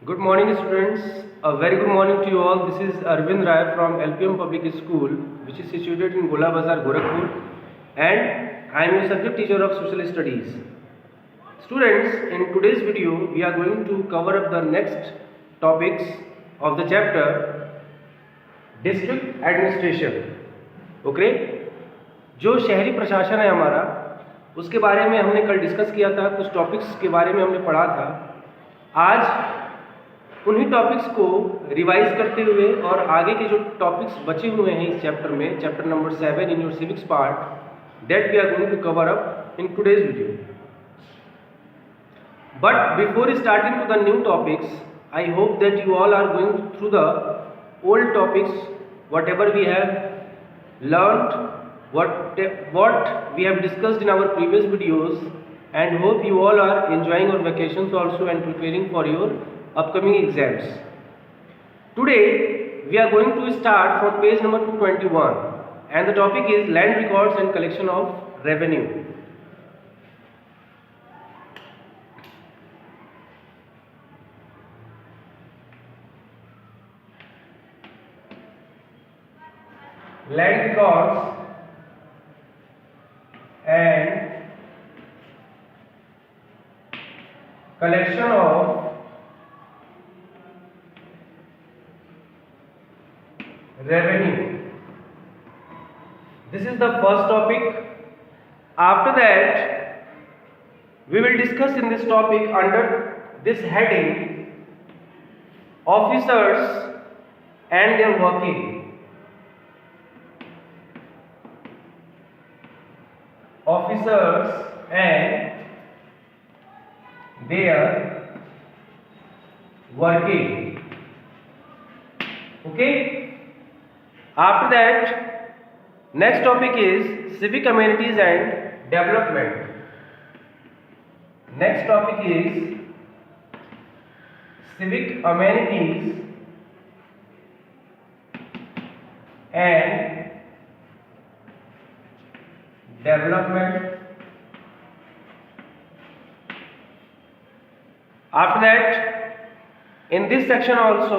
Good morning, students. A very good morning to you all. This is Arvind Rai from LPM Public School, which is situated in Gola Bazar, Gorakhpur, and I am your subject teacher of Social Studies. Students, in today's video, we are going to cover up the next topics of the chapter District Administration. Okay? जो शहरी प्रशासन है हमारा, उसके बारे में हमने कल डिस्कस किया था, कुछ टॉपिक्स के बारे में हमने पढ़ा था. आज उन्हीं टॉपिक्स को रिवाइज करते हुए और आगे के जो टॉपिक्स बचे हुए हैं इस चैप्टर में, chapter number 7 in your civics part, that we are going to cover up in today's video. But before starting to the new topics, I hope that you all are going through the old topics, whatever we have learned, what we have discussed in our previous videos, and hope you all are enjoying your vacations also and preparing for your upcoming exams. Today we are going to start from page number 221, and the topic is land records and collection of revenue. Land records and collection of revenue. This is the first topic. After that, we will discuss in this topic under this heading officers and their working. Officers and their working. Okay? After that, next topic is civic amenities and development. Next topic is civic amenities and development. After that, in this section also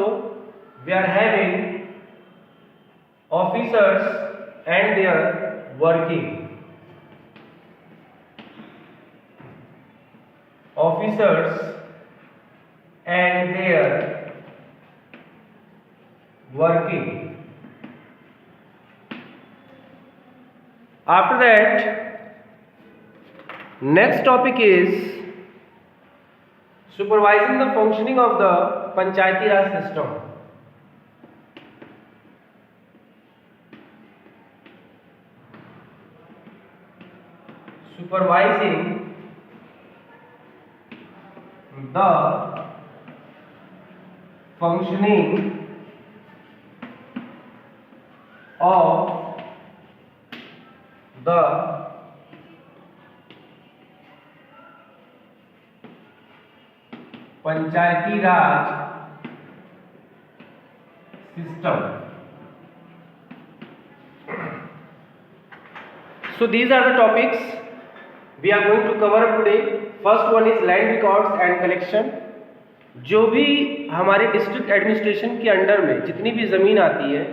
we are having officers and their working. Officers and their working. After that, next topic is supervising the functioning of the Panchayati Raj system. Supervising the functioning of the Panchayati Raj system. So these are the topics we are going to cover up today. First one is land records and collection. जो भी हमारे district administration के under में जितनी भी ज़मीन आती है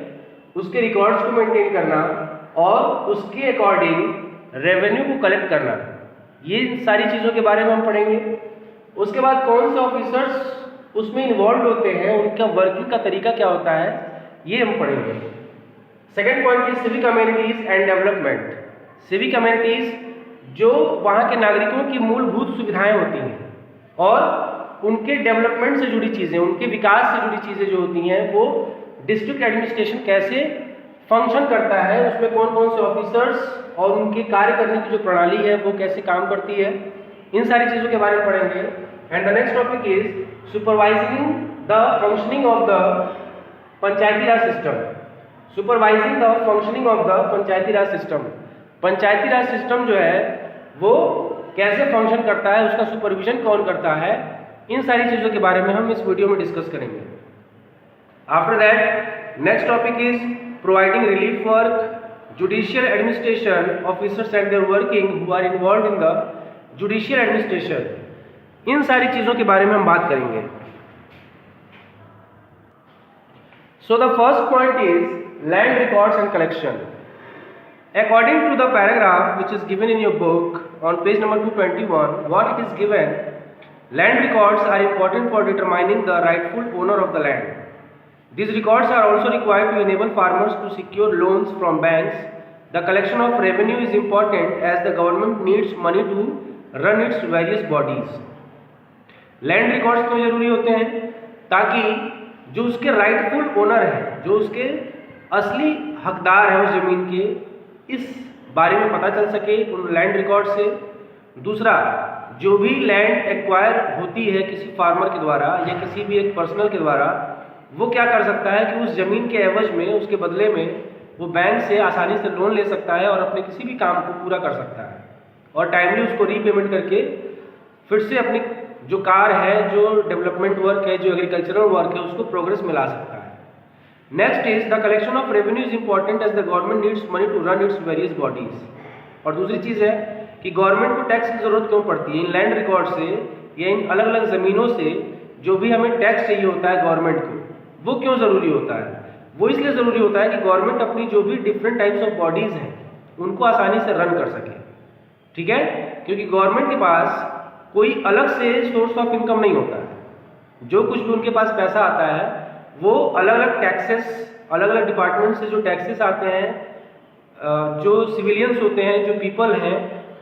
उसके रिकॉर्ड्स को मेंटेन करना और उसके अकॉर्डिंग रेवेन्यू को कलेक्ट करना, ये सारी चीज़ों के बारे में हम पढ़ेंगे. उसके बाद कौन से ऑफिसर्स उसमें इन्वॉल्व होते हैं, उनका वर्किंग का तरीका क्या होता है, ये हम पढ़ेंगे. Second point is civic amenities and development. Civic amenities जो वहाँ के नागरिकों की मूलभूत सुविधाएं होती हैं और उनके डेवलपमेंट से जुड़ी चीज़ें, उनके विकास से जुड़ी चीज़ें जो होती हैं, वो डिस्ट्रिक्ट एडमिनिस्ट्रेशन कैसे फंक्शन करता है, उसमें कौन कौन से ऑफिसर्स और उनके कार्य करने की जो प्रणाली है वो कैसे काम करती है, इन सारी चीज़ों के बारे में पढ़ेंगे. And the next topic is supervising the functioning of the Panchayati Raj system. Supervising the functioning of the Panchayati Raj system. Panchayati Raj system जो है वो कैसे फंक्शन करता है, उसका सुपरविजन कौन करता है, इन सारी चीज़ों के बारे में हम इस वीडियो में डिस्कस करेंगे. After that next topic is providing relief work, judicial administration officers and their working who are involved in the judicial administration, इन सारी चीज़ों के बारे में हम बात करेंगे. So the first point is land records and collection. According to the paragraph which is given in your book on page number 221, what it is given, land records are important for determining the rightful owner of the land. These records are also required to enable farmers to secure loans from banks. The collection of revenue is important as the government needs money to run its various bodies. Land records क्यों जरूरी होते हैं? ताकि जो उसके rightful owner है, जो उसके असली हकदार है उस जमीन के, इस बारे में पता चल सके उन लैंड रिकॉर्ड से। दूसरा, जो भी लैंड एक्वायर होती है किसी फार्मर के द्वारा या किसी भी एक पर्सनल के द्वारा, वो क्या कर सकता है कि उस ज़मीन के एवज में, उसके बदले में वो बैंक से आसानी से लोन ले सकता है और अपने किसी भी काम को पूरा कर सकता है और टाइमली उसको रीपेमेंट करके फिर से अपनी जो कार है, जो डेवलपमेंट वर्क है, जो एग्रीकल्चरल वर्क है, उसको प्रोग्रेस में ला सकता है। Next is the collection of revenue is important as the government needs money to run its various bodies. और दूसरी चीज़ है कि गवर्नमेंट को टैक्स की जरूरत क्यों पड़ती है? इन लैंड रिकॉर्ड से या इन अलग अलग ज़मीनों से जो भी हमें टैक्स चाहिए होता है गवर्नमेंट को, वो क्यों ज़रूरी होता है? वो इसलिए ज़रूरी होता है कि गवर्नमेंट अपनी जो भी डिफरेंट टाइप्स ऑफ बॉडीज़ हैं उनको आसानी से रन कर सके, ठीक है? क्योंकि गवर्नमेंट के पास कोई अलग से सोर्स ऑफ इनकम नहीं होता है। जो कुछ भी उनके पास पैसा आता है वो अलग अलग टैक्सेस, अलग अलग डिपार्टमेंट से जो टैक्सेस आते हैं, जो सिविलियंस होते हैं, जो पीपल हैं,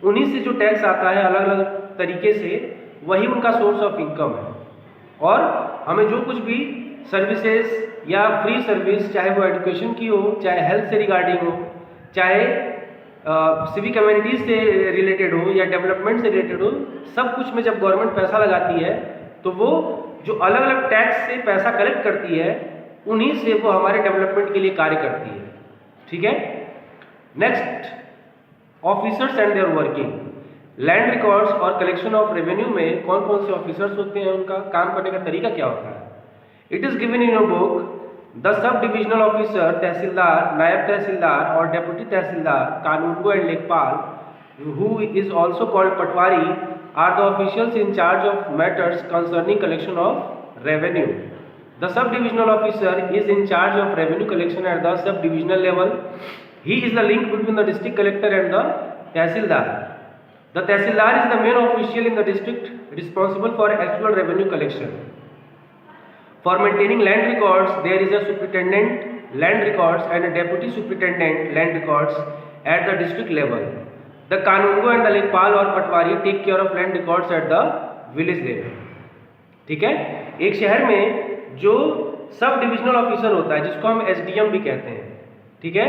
उन्हीं से जो टैक्स आता है अलग अलग तरीके से, वही उनका सोर्स ऑफ इनकम है। और हमें जो कुछ भी सर्विसेज या फ्री सर्विस, चाहे वो एजुकेशन की हो, चाहे हेल्थ से रिगार्डिंग हो, चाहे सिविक कम्युनिटीज से रिलेटेड हो या डेवलपमेंट से रिलेटेड हो, सब कुछ में जब गवर्नमेंट पैसा लगाती है तो वो जो अलग अलग टैक्स से पैसा कलेक्ट करती है उन्हीं से वो हमारे डेवलपमेंट के लिए कार्य करती है, ठीक है? Next, officers and their working. Land records और कलेक्शन ऑफ रेवेन्यू में कौन कौन से ऑफिसर्स होते हैं, उनका काम करने का तरीका क्या होता है? It is given in your book. The sub divisional officer, tehsildar, naib tehsildar और deputy tehsildar, kanungo and lekhpal, who is also called Patwari, are the officials in charge of matters concerning collection of revenue. The sub-divisional officer is in charge of revenue collection at the sub-divisional level. He is the link between the district collector and the Tehsildar. The Tehsildar is the main official in the district responsible for actual revenue collection. For maintaining land records, there is a superintendent land records and a deputy superintendent land records at the district level. The kanungo and the लेखपाल और पटवारी take care of land records at the village level. ठीक है? एक शहर में जो सब divisional officer होता है, जिसको हम SDM भी कहते हैं, ठीक है?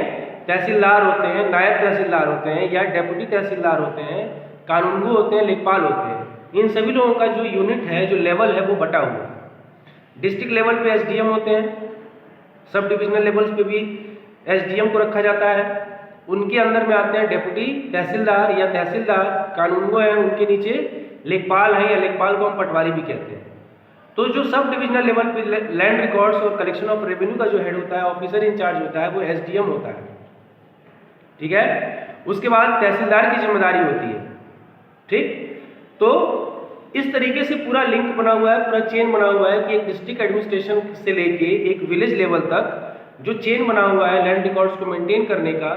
तहसीलदार होते हैं, नायब तहसीलदार होते हैं या डेप्यूटी तहसीलदार होते हैं, कानूनगो होते हैं, लेखपाल होते हैं। इन सभी लोगों का जो यूनिट है, जो लेवल है, वो बटा हुआ है। डिस्ट्रिक्ट लेवल पे SDM होते हैं, सब डिविजनल लेवल्स पे भी SDM को रखा जाता है। उनके अंदर में आते हैं डेप्यूटी तहसीलदार या तहसीलदार, कानूनगो है, उनके नीचे लेखपाल है या लेखपाल को हम पटवारी भी कहते हैं। तो जो सब डिविजनल लेवल पे लैंड रिकॉर्ड्स और कलेक्शन ऑफ रेवेन्यू का जो हेड होता है, ऑफिसर इंचार्ज होता है, वो SDM होता है, ठीक है? उसके बाद तहसीलदार की जिम्मेदारी होती है, ठीक? तो इस तरीके से पूरा लिंक बना हुआ है, पूरा चेन बना हुआ है कि एक डिस्ट्रिक्ट एडमिनिस्ट्रेशन से लेके एक विलेज लेवल तक जो चेन बना हुआ है लैंड रिकॉर्ड्स को मेंटेन करने का,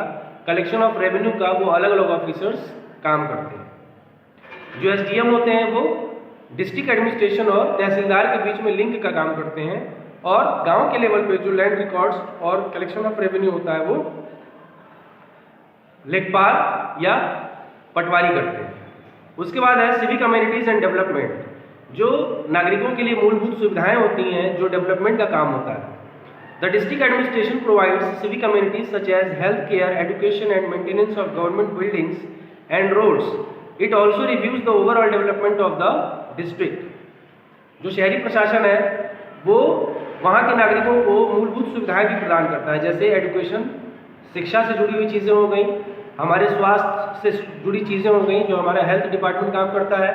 कलेक्शन ऑफ रेवेन्यू का, वो अलग अलग ऑफिसर्स काम करते हैं। जो SDM होते हैं वो डिस्ट्रिक्ट एडमिनिस्ट्रेशन और तहसीलदार के बीच में लिंक का काम करते हैं, और गांव के लेवल पे जो लैंड रिकॉर्ड्स और कलेक्शन ऑफ रेवेन्यू होता है वो लेखपाल या पटवारी करते हैं। उसके बाद है सिविक कम्युनिटीज एंड डेवलपमेंट, जो नागरिकों के लिए मूलभूत सुविधाएं होती हैं, जो डेवलपमेंट का काम होता है। The district administration provides civic communities such as health care, education and maintenance of government buildings and roads. It also reviews the overall development of the district. जो शहरी प्रशासन है वो वहाँ के नागरिकों को मूलभूत सुविधाएं भी प्रदान करता है, जैसे एजुकेशन, शिक्षा से जुड़ी हुई चीज़ें हो गई, हमारे स्वास्थ्य से जुड़ी चीज़ें हो गई, जो हमारा हेल्थ डिपार्टमेंट काम करता है,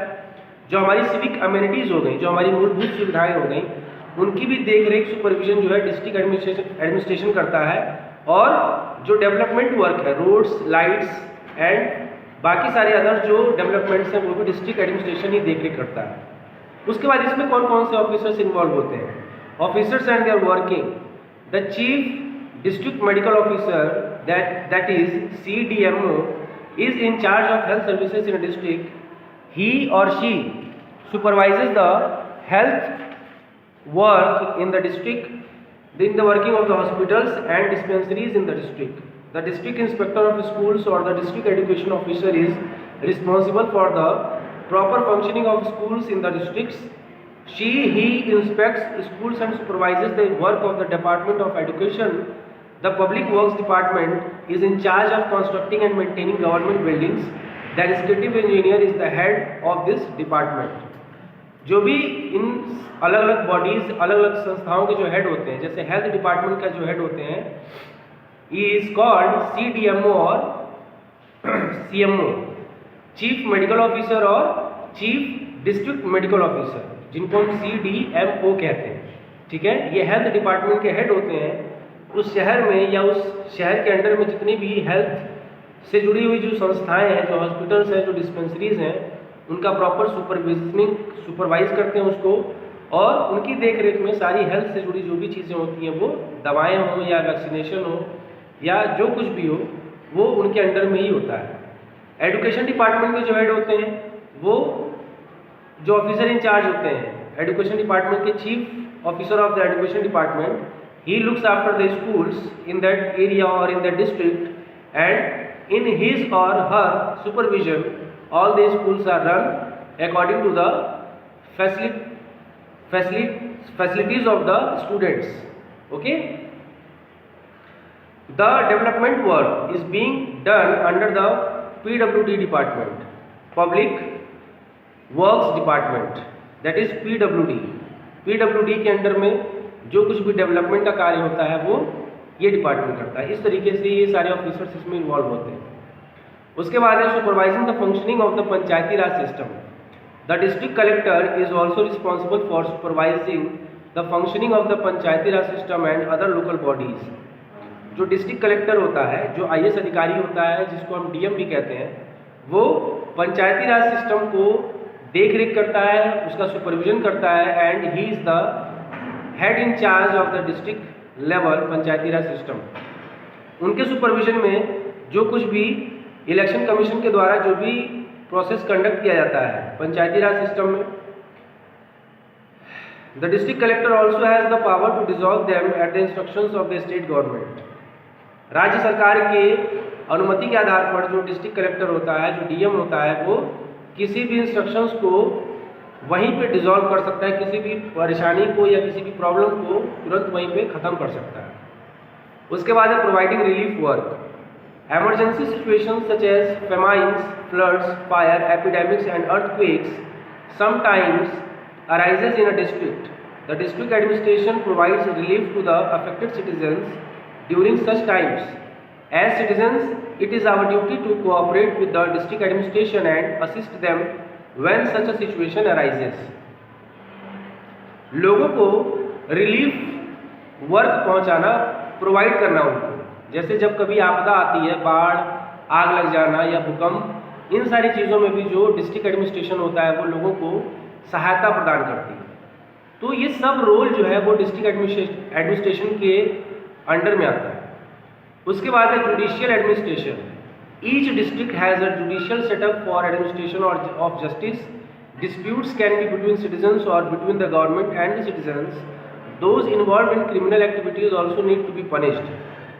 जो हमारी सिविक अम्यूनिटीज़ हो गई, जो हमारी मूलभूत सुविधाएं हो गई, उनकी भी देख रेख सुपरविजन जो है डिस्ट्रिक्ट एडमिनिस्ट्रेशन करता है। और जो डेवलपमेंट वर्क है, रोड्स, लाइट्स एंड बाकी सारे अदर जो डेवलपमेंट्स हैं, वो भी डिस्ट्रिक्ट एडमिनिस्ट्रेशन ही देख रेख करता है। उसके बाद इसमें कौन कौन से ऑफिसर्स इन्वॉल्व होते हैं? Officers and their working. The Chief District Medical Officer, that is CDMO, is in charge of health services in a district. He or she supervises the health work in the district, in the working of the hospitals and dispensaries in the district. The district inspector of schools or the district education officer is responsible for the proper functioning of schools in the districts. He inspects schools and supervises the work of the Department of Education. The Public Works Department is in charge of constructing and maintaining government buildings. The executive engineer is the head of this department. जो भी इन अलग अलग bodies, अलग अलग संस्थाओं के जो head होते हैं, जैसे हेल्थ डिपार्टमेंट का जो हेड होते हैं, इज कॉल्ड CDMO और CMO, चीफ मेडिकल ऑफिसर और चीफ डिस्ट्रिक्ट मेडिकल ऑफिसर, जिनको हम CDMO कहते हैं। ठीक है, ये हेल्थ डिपार्टमेंट के हेड होते हैं। उस शहर में या उस शहर के अंडर में जितनी भी हेल्थ से जुड़ी हुई जो संस्थाएं हैं, जो हॉस्पिटल्स हैं, जो डिस्पेंसरीज हैं, उनका प्रॉपर सुपरवाइज करते हैं उसको, और उनकी देख रेख में सारी हेल्थ से जुड़ी जो भी चीज़ें होती हैं, वो दवाएं हो या वैक्सीनेशन हो या जो कुछ भी हो, वो उनके अंडर में ही होता है। एजुकेशन डिपार्टमेंट के जो हेड होते हैं, वो जो ऑफिसर इंचार्ज होते हैं एजुकेशन डिपार्टमेंट के, chief officer of the education department, he looks after the schools in that area or in that district, and in his or her supervision all the schools are run according to the facilities of the students. Okay, the development work is being done under the PWD department, Public Works Department, that is PWD के under में जो कुछ भी development का कार्य होता है वो ये डिपार्टमेंट करता है। इस तरीके से ये सारे ऑफिसर्स इसमें इन्वॉल्व होते हैं। उसके बाद है supervising the functioning of the Panchayati Raj system. The district collector is also responsible for supervising the functioning of the Panchayati Raj system and other local bodies. जो डिस्ट्रिक्ट कलेक्टर होता है, जो IAS अधिकारी होता है, जिसको हम DM भी कहते हैं, वो पंचायती राज सिस्टम को देख रेख करता है, उसका सुपरविजन करता है, and he is the head in charge of the district level Panchayati Raj system. उनके सुपरविजन में जो कुछ भी इलेक्शन कमीशन के द्वारा जो भी प्रोसेस कंडक्ट किया जाता है पंचायती राज सिस्टम में, the district collector also has the power to dissolve them at the instructions of the state government. राज्य सरकार के अनुमति के आधार पर जो डिस्ट्रिक्ट कलेक्टर होता है, जो DM होता है, वो किसी भी इंस्ट्रक्शंस को वहीं पे डिसॉल्व कर सकता है, किसी भी परेशानी को या किसी भी प्रॉब्लम को तुरंत वहीं पे ख़त्म कर सकता है। उसके बाद है providing relief work. Emergency situations such as famines, floods, fire, epidemics and earthquakes sometimes arises in a district. The district administration provides relief to the affected citizens during such times. As citizens, it is our duty to cooperate with the district administration and assist them when such a situation arises. लोगों को relief work पहुंचाना, provide करना उनको, जैसे जब कभी आपदा आती है, बाढ़, आग लग जाना या भूकंप, इन सारी चीज़ों में भी जो डिस्ट्रिक्ट एडमिनिस्ट्रेशन होता है वो लोगों को सहायता प्रदान करती है। तो ये सब रोल जो है वो डिस्ट्रिक्ट एडमिनिस्ट्रेशन के अंडर में आता है। उसके बाद है judicial administration. Each district has a judicial setup for administration of justice. Disputes can be between citizens or between the government and the citizens. Those involved in criminal activities also need to be punished.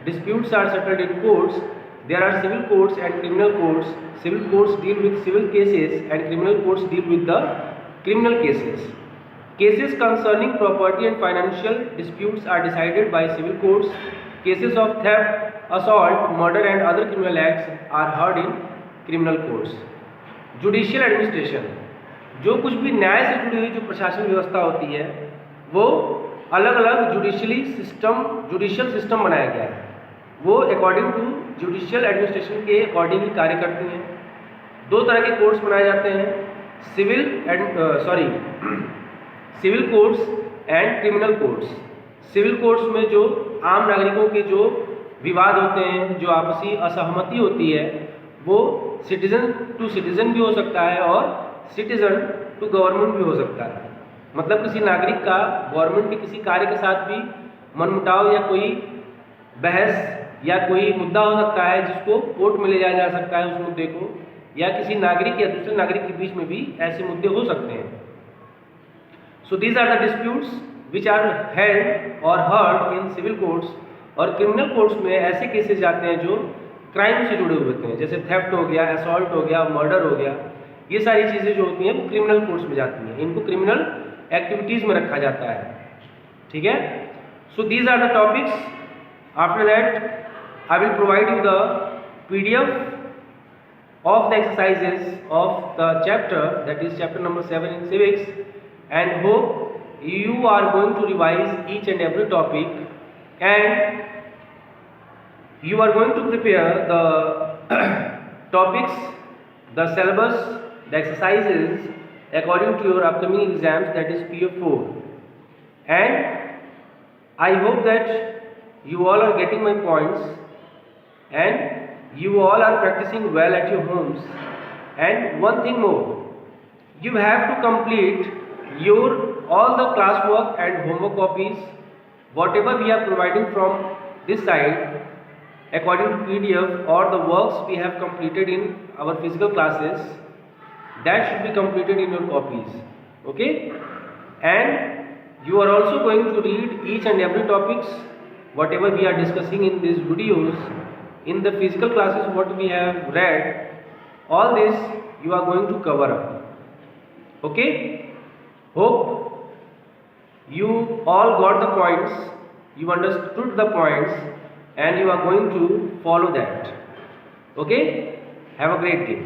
Disputes are settled in courts. There are civil courts and criminal courts. Civil courts deal with civil cases and criminal courts deal with the criminal cases. Cases concerning property and financial disputes are decided by civil courts. Cases of theft, assault, murder and other criminal acts are heard in criminal courts. Judicial administration. जो कुछ भी न्याय से जुड़ी हुई जो प्रशासन व्यवस्था होती है वो अलग अलग जुडिशियल सिस्टम बनाया गया है। वो अकॉर्डिंग टू जुडिशियल एडमिनिस्ट्रेशन के अकॉर्डिंग ही कार्य करती हैं। दो तरह के कोर्ट्स बनाए जाते हैं, civil courts and criminal courts. Civil courts में जो आम नागरिकों के जो विवाद होते हैं, जो आपसी असहमति होती है, वो सिटीजन टू सिटीजन भी हो सकता है और सिटीजन टू गवर्नमेंट भी हो सकता है। मतलब किसी नागरिक का गवर्नमेंट के किसी कार्य के साथ भी मनमुटाव या कोई बहस या कोई मुद्दा हो सकता है जिसको कोर्ट में ले जाया जा सकता है उस मुद्दे को, या किसी नागरिक या दूसरे नागरिक के बीच में भी ऐसे मुद्दे हो सकते हैं। So these are the disputes which are held और हर्ड इन सिविल कोर्ट्स। और क्रिमिनल कोर्ट्स में ऐसे केसेस जाते हैं जो क्राइम से जुड़े हुए होते हैं, जैसे थेफ्ट हो गया, असॉल्ट हो गया, मर्डर हो गया, ये सारी चीज़ें जो होती हैं वो क्रिमिनल कोर्ट्स में जाती हैं, इनको क्रिमिनल एक्टिविटीज़ में रखा जाता है। ठीक है, so these are the topics. After that I will provide you the PDF of the exercises of the chapter, that is chapter number 7 in civics, and hope you are going to revise each and every topic, and you are going to prepare the topics, the syllabus, the exercises according to your upcoming exams, that is PF4. And I hope that you all are getting my points, and you all are practicing well at your homes. And one thing more, you have to complete your all the classwork and homework copies, whatever we are providing from this side according to PDF, or the works we have completed in our physical classes, that should be completed in your copies. Okay, and you are also going to read each and every topics whatever we are discussing in these videos. In the physical classes what we have read, all this you are going to cover up. Okay, hope you all got the points, you understood the points, and you are going to follow that. Okay, have a great day.